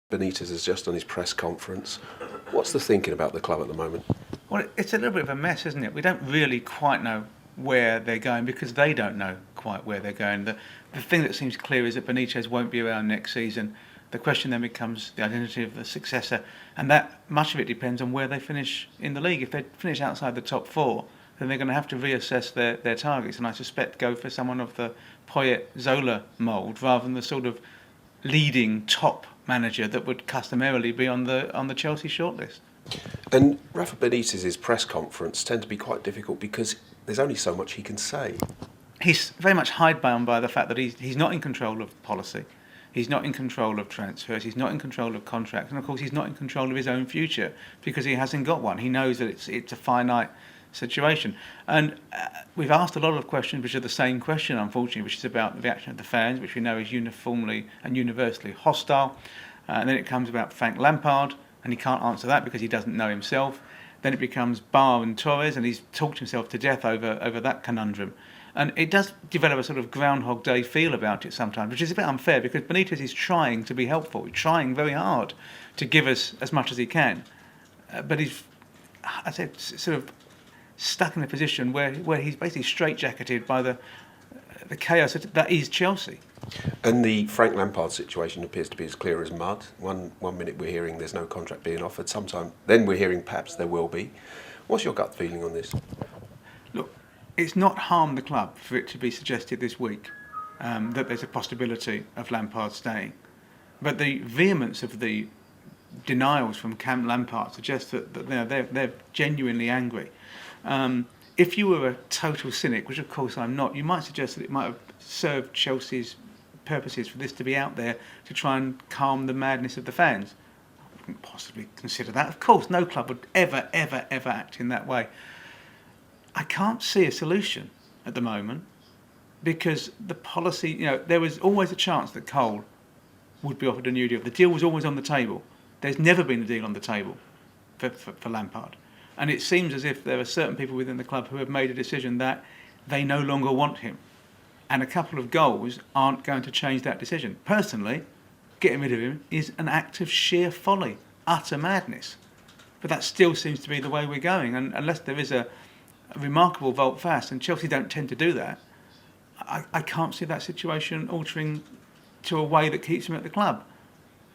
Benitez has just done his press conference. What's the thinking about the club at the moment? Well, it's a little bit of a mess, isn't it? We don't really quite know where they're going because they don't know quite where they're going. The thing that seems clear is that Benitez won't be around next season. The question then becomes the identity of the successor, and that much of it depends on where they finish in the league. If they finish outside the top four, then they're going to have to reassess their targets, and I suspect go for someone of the Poyet-Zola mould rather than the sort of leading top manager that would customarily be on the Chelsea shortlist. And Rafa Benitez's press conference tend to be quite difficult because there's only so much he can say. He's very much hidebound by the fact that he's not in control of policy, he's not in control of transfers, he's not in control of contracts, and of course he's not in control of his own future because he hasn't got one. He knows that it's a finite situation. And we've asked a lot of questions which are the same question, unfortunately, which is about the reaction of the fans, which we know is uniformly and universally hostile. And then it comes about Frank Lampard, and he can't answer that because he doesn't know himself. Then it becomes Barr and Torres, and he's talked himself to death over that conundrum. And it does develop a sort of Groundhog Day feel about it sometimes, which is a bit unfair because Benitez is trying to be helpful. He's trying very hard to give us as much as he can. But he's, I said, sort of stuck in a position where he's basically straitjacketed by the chaos that is Chelsea. And the Frank Lampard situation appears to be as clear as mud. One minute we're hearing there's no contract being offered, sometime then we're hearing perhaps there will be. What's your gut feeling on this? Look, it's not harmed the club for it to be suggested this week that there's a possibility of Lampard staying. But the vehemence of the denials from Camp Lampard suggests that they're genuinely angry. If you were a total cynic, which of course I'm not, you might suggest that it might have served Chelsea's purposes for this to be out there to try and calm the madness of the fans. I wouldn't possibly consider that. Of course, no club would ever act in that way. I can't see a solution at the moment because the policy, there was always a chance that Cole would be offered a new deal. The deal was always on the table. There's never been a deal on the table for Lampard. And it seems as if there are certain people within the club who have made a decision that they no longer want him. And a couple of goals aren't going to change that decision. Personally, getting rid of him is an act of sheer folly, utter madness. But that still seems to be the way we're going. And unless there is a remarkable volte-face, and Chelsea don't tend to do that, I can't see that situation altering to a way that keeps him at the club.